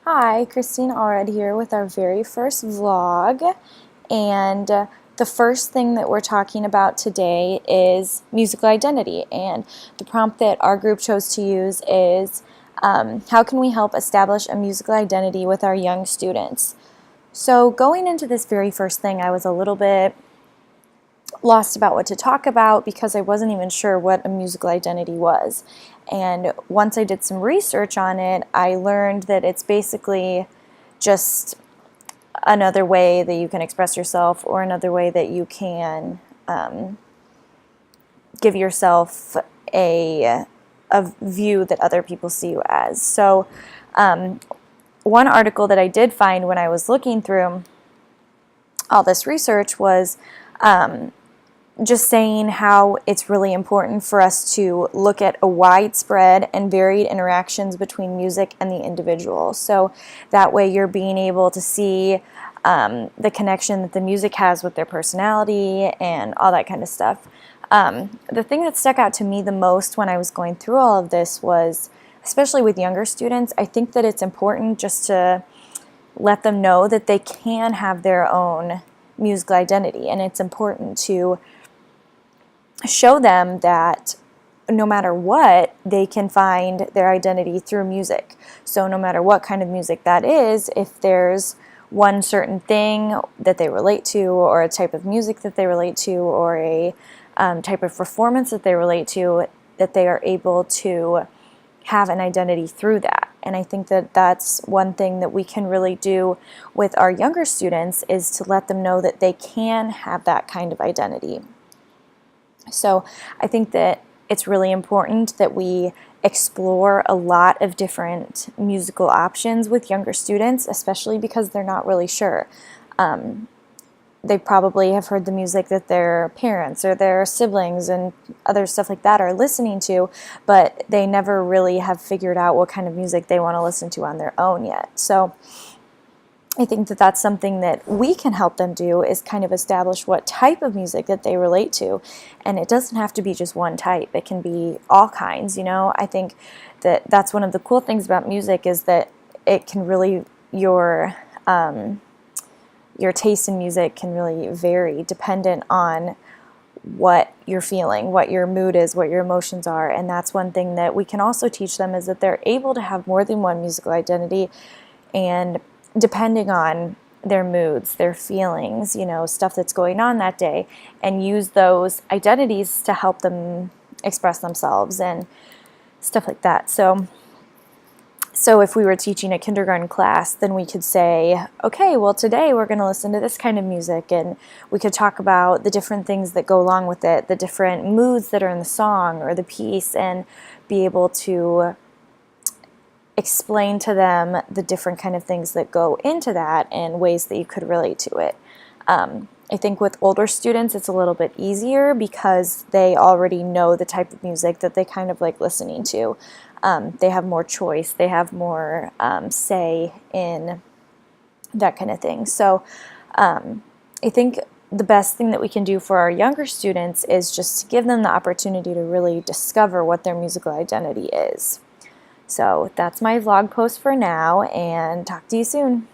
Hi, Christine Allred here with our very first vlog, and the first thing that we're talking about today is musical identity, and the prompt that our group chose to use is how can we help establish a musical identity with our young students? So going into this very first thing, I was a little bit lost about what to talk about because I wasn't even sure what a musical identity was. And once I did some research on it, I learned that it's basically just another way that you can express yourself, or another way that you can give yourself a view that other people see you as. So one article that I did find when I was looking through all this research was just saying how it's really important for us to look at a widespread and varied interactions between music and the individual. So that way you're being able to see the connection that the music has with their personality and all that kind of stuff. The thing that stuck out to me the most when I was going through all of this was, especially with younger students, I think that it's important just to let them know that they can have their own musical identity, and it's important to show them that no matter what, they can find their identity through music. So no matter what kind of music that is, if there's one certain thing that they relate to, or a type of music that they relate to, or a type of performance that they relate to, that they are able to have an identity through that. And I think that that's one thing that we can really do with our younger students, is to let them know that they can have that kind of identity. So I think that it's really important that we explore a lot of different musical options with younger students, especially because they're not really sure. They probably have heard the music that their parents or their siblings and other stuff like that are listening to, but they never really have figured out what kind of music they want to listen to on their own yet. So I think that that's something that we can help them do, is kind of establish what type of music that they relate to. And it doesn't have to be just one type. It can be all kinds, you know. I think that that's one of the cool things about music, is that it can really, your taste in music can really vary dependent on what you're feeling, what your mood is, what your emotions are. And that's one thing that we can also teach them, is that they're able to have more than one musical identity, and depending on their moods, their feelings, you know, stuff that's going on that day, and use those identities to help them express themselves and stuff like that. So if we were teaching a kindergarten class, then we could say, okay, well, today we're going to listen to this kind of music, and we could talk about the different things that go along with it, the different moods that are in the song or the piece, and be able to explain to them the different kind of things that go into that and ways that you could relate to it. I think with older students it's a little bit easier because they already know the type of music that they kind of like listening to. They have more choice, they have more say in that kind of thing. So I think the best thing that we can do for our younger students is just to give them the opportunity to really discover what their musical identity is. So that's my vlog post for now, and talk to you soon.